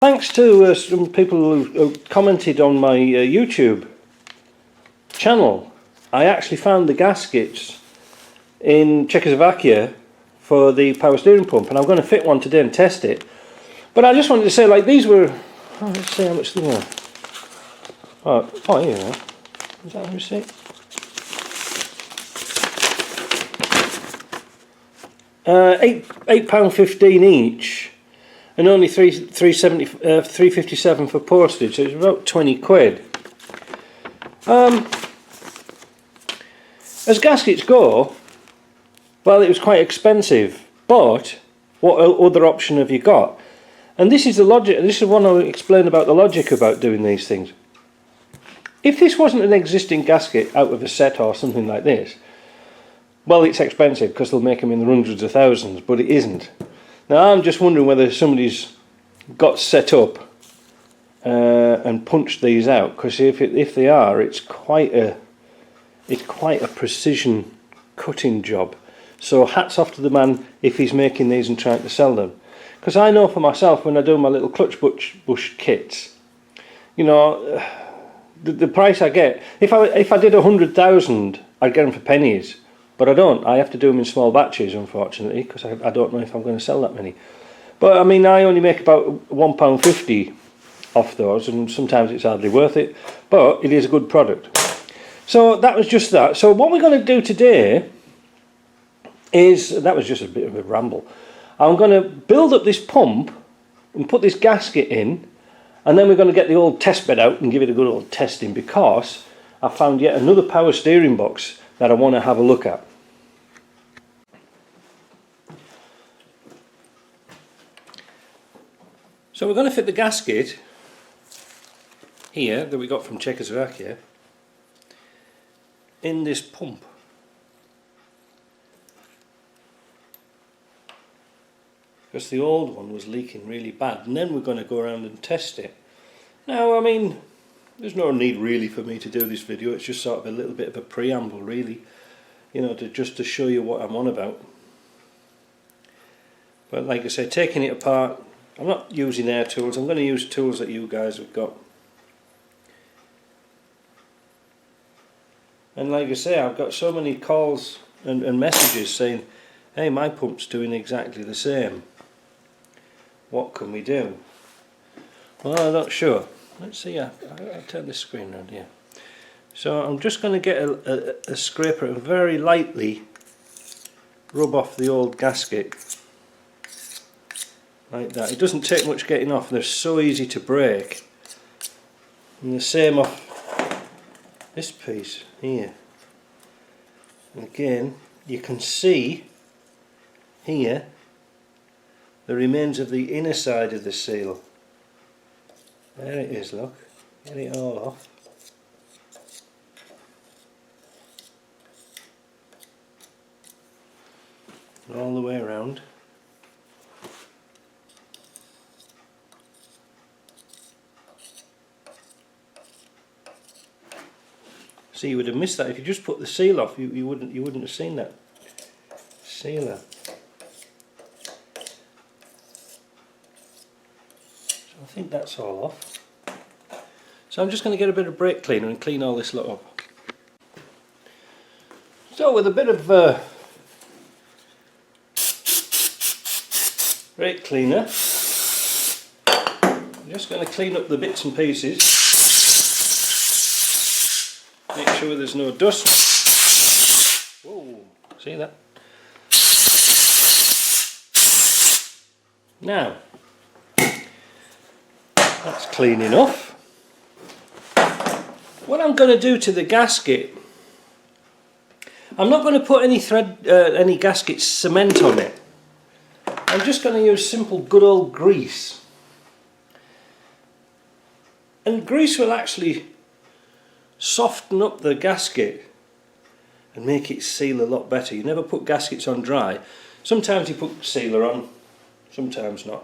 Thanks to some people who commented on my YouTube channel, I actually found the gaskets in Czechoslovakia for the power steering pump, and I'm going to fit one today and test it. But I just wanted to say, like, these were, let's see how much they were. Oh, here you are. Is that a receipt? £8.15 each, and only £3.57 for postage, so it's about 20 quid. As gaskets go, well, it was quite expensive, but what other option have you got? And this is the logic, this is one I'll explain about the logic about doing these things. If this wasn't an existing gasket out of a set or something like this, well, it's expensive because they'll make them in the hundreds of thousands, but it isn't. Now I'm just wondering whether somebody's got set up and punched these out, because if they are, it's quite a precision cutting job. So hats off to the man if he's making these and trying to sell them. Because I know for myself, when I do my little clutch bush kits, you know, the price I get, if I did 100,000, I'd get them for pennies. But I don't. I have to do them in small batches, unfortunately, because I don't know if I'm going to sell that many. But I mean, I only make about £1.50 off those, and sometimes it's hardly worth it. But it is a good product. So that was just that. So what we're going to do today is, that was just a bit of a ramble. I'm going to build up this pump and put this gasket in, and then we're going to get the old test bed out and give it a good old testing, because I found yet another power steering box that I want to have a look at. So we're going to fit the gasket here that we got from Czechoslovakia in this pump. Because the old one was leaking really bad, and then we're going to go around and test it. Now, I mean, there's no need really for me to do this video, it's just sort of a little bit of a preamble really, you know, just to show you what I'm on about. But like I say, taking it apart, I'm not using air tools, I'm going to use tools that you guys have got. And like I say, I've got so many calls and messages saying, hey, my pump's doing exactly the same. What can we do? Well, I'm not sure. Let's see, I'll turn this screen around here. So I'm just going to get a scraper and very lightly rub off the old gasket. Like that. It doesn't take much getting off, they're so easy to break. And the same off this piece here. And again, you can see here the remains of the inner side of the seal. There it is, look. Get it all off. All the way around. See, you would have missed that if you just put the seal off. You wouldn't have seen that sealer. So I think that's all off. So I'm just going to get a bit of brake cleaner and clean all this lot up. So with a bit of brake cleaner, I'm just going to clean up the bits and pieces. Make sure there's no dust. Whoa, see that? Now, that's clean enough. What I'm going to do to the gasket, I'm not going to put any gasket cement on it. I'm just going to use simple good old grease. And grease will actually soften up the gasket and make it seal a lot better. You never put gaskets on dry. Sometimes you put sealer on, sometimes not.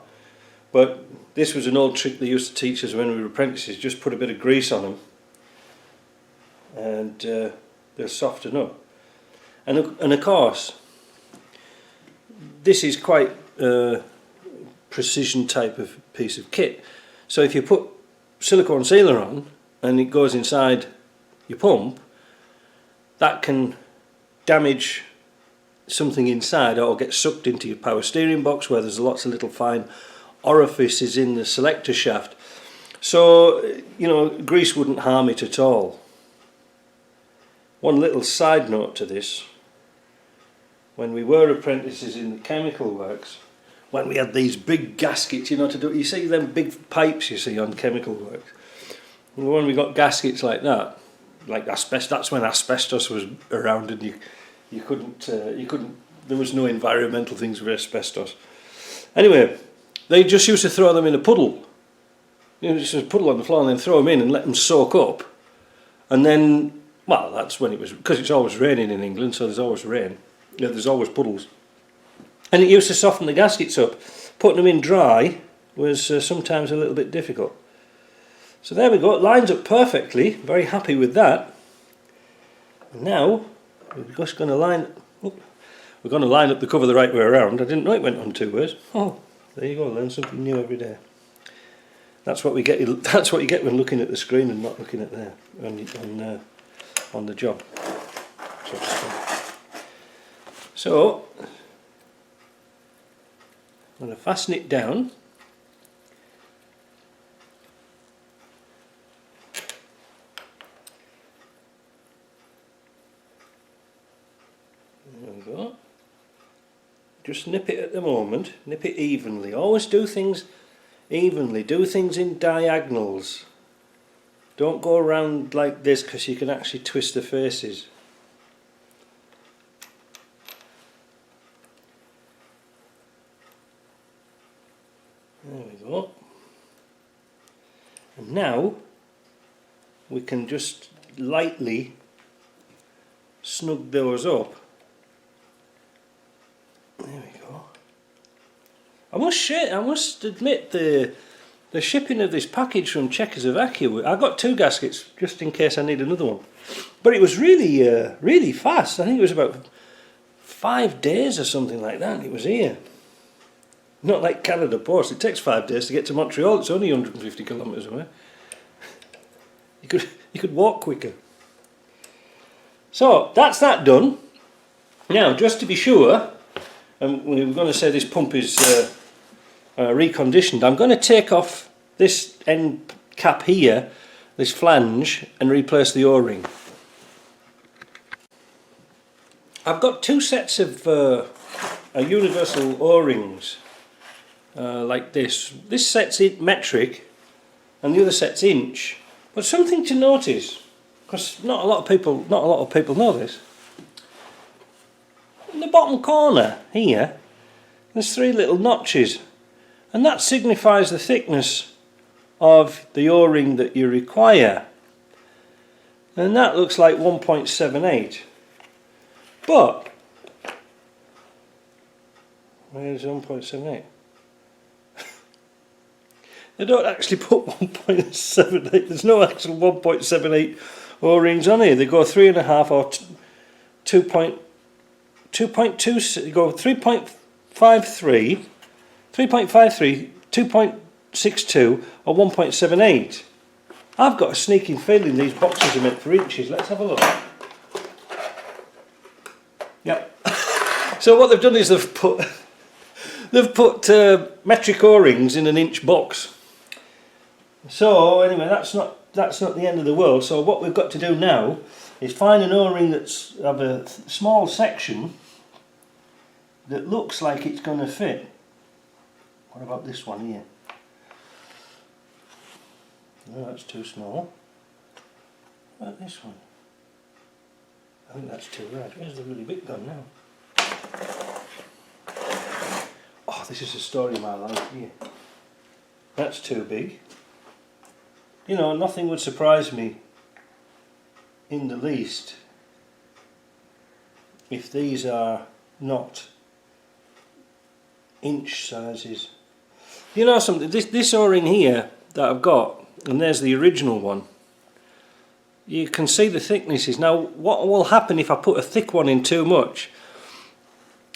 But this was an old trick they used to teach us when we were apprentices. Just put a bit of grease on them and they'll soften up. And of course, this is quite a precision type of piece of kit. So if you put silicone sealer on and it goes inside your pump, that can damage something inside or get sucked into your power steering box where there's lots of little fine orifices in the selector shaft. So, you know, grease wouldn't harm it at all. One little side note to this: when we were apprentices in the chemical works, when we had these big gaskets, you know, to do, you see them big pipes you see on chemical works. When we got gaskets like that, like asbestos, that's when asbestos was around, and you couldn't, there was no environmental things with asbestos. Anyway, they just used to throw them in a puddle. You know, just a puddle on the floor and then throw them in and let them soak up. And then, well, that's when it was, because it's always raining in England, so there's always rain. Yeah, there's always puddles. And it used to soften the gaskets up. Putting them in dry was sometimes a little bit difficult. So there we go, it lines up perfectly, very happy with that. And now we're just going to line up the cover the right way around. I didn't know it went on two ways. Oh, there you go, learn something new every day. That's what we get. That's what you get when looking at the screen and not looking at there on the job. So I'm going to fasten it down. There we go. Just nip it at the moment, nip it evenly. Always do things evenly, do things in diagonals. Don't go around like this because you can actually twist the faces. There we go. And now we can just lightly snug those up. There we go. I must admit the shipping of this package from Czechoslovakia, I got 2 gaskets just in case I need another one. But it was really fast. I think it was about 5 days or something like that. It was here. Not like Canada Post. It takes 5 days to get to Montreal. It's only 150 kilometres away. You could walk quicker. So that's that done. Now, just to be sure, and we were going to say this pump is reconditioned, I'm going to take off this end cap here, this flange, and replace the O-ring. I've got 2 sets of universal O-rings like this. This set's in metric and the other set's inch. But something to notice, because not a lot of people know this. In the bottom corner here, there's 3 little notches, and that signifies the thickness of the O-ring that you require. And that looks like 1.78. But where's 1.78? They don't actually put 1.78. There's no actual 1.78 O-rings on here. They go 3.5 or 2.2. You go 3.53, 2.62, or 1.78. I've got a sneaking feeling these boxes are meant for inches. Let's have a look. Yep. So what they've done is they've put metric O-rings in an inch box. So anyway, that's not the end of the world. So what we've got to do now is find an O-ring that's of a small section that looks like it's going to fit. What about this one here? No, that's too small. What about this one? I think that's too large. Where's the really big gun now? Oh, this is the story of my life here. That's too big. You know, nothing would surprise me in the least if these are not inch sizes. You know something, this O-ring here that I've got, and there's the original one, you can see the thicknesses. Now what will happen if I put a thick one in too much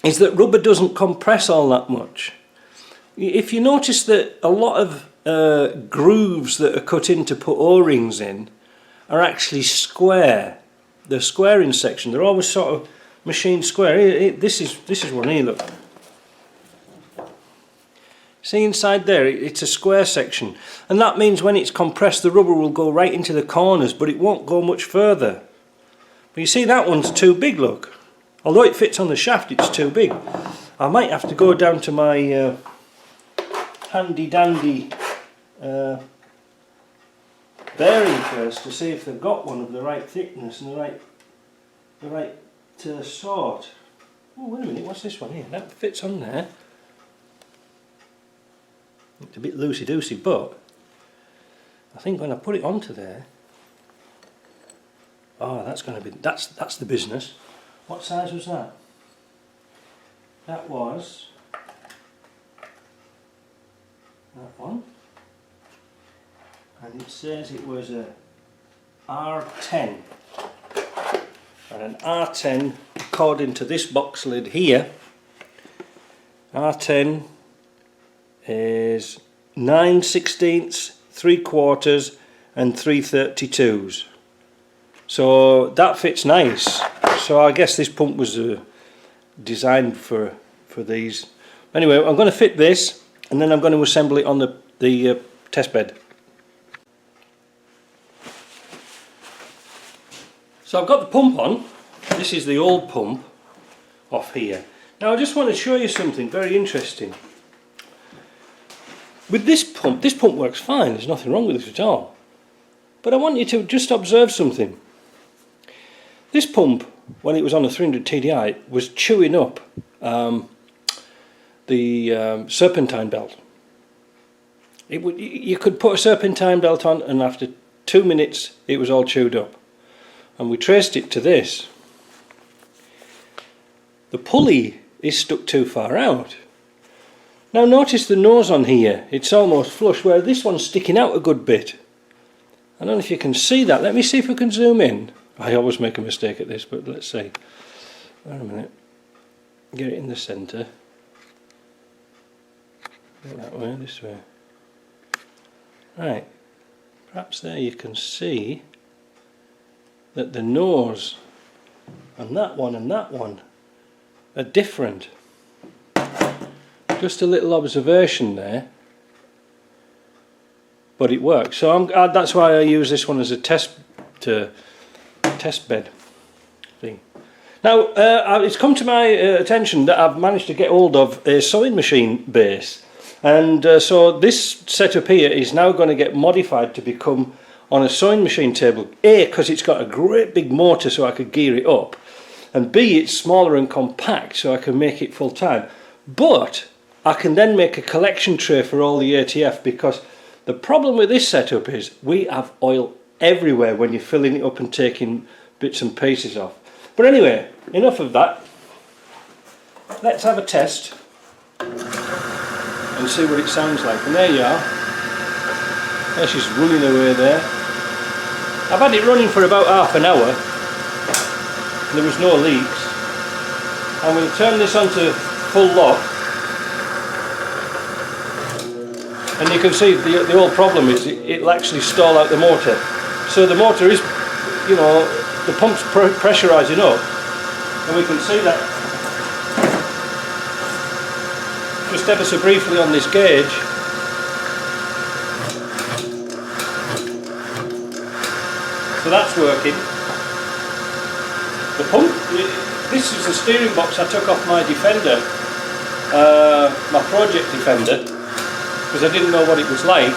is that rubber doesn't compress all that much. If you notice that a lot of grooves that are cut in to put O-rings in are actually square. They're square in section. They're always sort of machined square. This is one here, look. See inside there, it's a square section, and that means when it's compressed the rubber will go right into the corners, but it won't go much further. But you see that one's too big, look. Although it fits on the shaft, it's too big. I might have to go down to my handy dandy bearing first to see if they've got one of the right thickness and the right sort. Oh, wait a minute, what's this one here? That fits on there. It's a bit loosey-goosey, but I think when I put it onto there, oh, that's going to be, that's the business. What size was that? That was that one, and it says it was a R10, and an R10 according to this box lid here, R10 is 9/16, 3/4 and 3/32s. So that fits nice. So I guess this pump was designed for these. Anyway, I'm going to fit this and then I'm going to assemble it on the test bed. So I've got the pump on. This is the old pump off here. Now I just want to show you something very interesting. With this pump works fine, there's nothing wrong with it at all. But I want you to just observe something. This pump, when it was on a 300 TDI, was chewing up the serpentine belt. You could put a serpentine belt on and after 2 minutes it was all chewed up. And we traced it to this. The pulley is stuck too far out. Now notice the nose on here, it's almost flush, where this one's sticking out a good bit. I don't know if you can see that. Let me see if we can zoom in. I always make a mistake at this, but let's see. Wait a minute. Get it in the centre. Go that way, this way. Right. Perhaps there you can see that the nose and that one are different. Just a little observation there, but it works. So that's why I use this one as a test bed thing. Now it's come to my attention that I've managed to get hold of a sewing machine base, and so this setup here is now going to get modified to become on a sewing machine table. A, because it's got a great big motor so I could gear it up, and B, it's smaller and compact so I can make it full time. But I can then make a collection tray for all the ATF, because the problem with this setup is we have oil everywhere when you're filling it up and taking bits and pieces off. But anyway, enough of that. Let's have a test and see what it sounds like. And there you are. There she's running away there. I've had it running for about half an hour. There was no leaks. I'm going to turn this on to full lock. And you can see the whole problem is it'll actually stall out the motor. So the motor is, you know, the pump's pressurising up, and we can see that just ever so briefly on this gauge. So that's working. The pump, this is the steering box I took off my Defender, my project Defender, because I didn't know what it was like,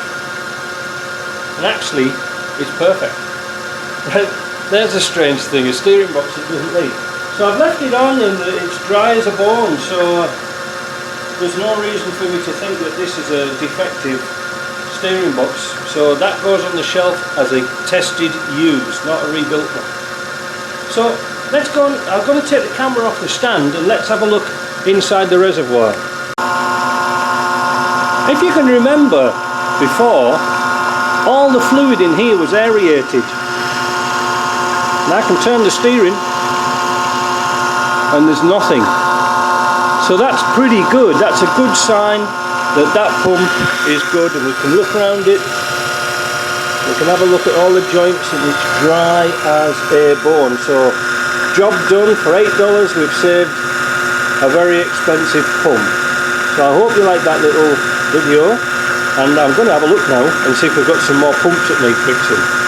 and actually it's perfect. There's a strange thing, a steering box that doesn't leak. So I've left it on and it's dry as a bone, so there's no reason for me to think that this is a defective steering box. So that goes on the shelf as a tested used, not a rebuilt one. So let's go on, I'm going to take the camera off the stand and let's have a look inside the reservoir. If you can remember before, all the fluid in here was aerated. And I can turn the steering and there's nothing. So that's pretty good. That's a good sign that that pump is good, and we can look around it. We can have a look at all the joints, and it's dry as a bone. So job done for $8. We've saved a very expensive pump. So I hope you like that little video, and I'm going to have a look now and see if we've got some more pumps that need fixing.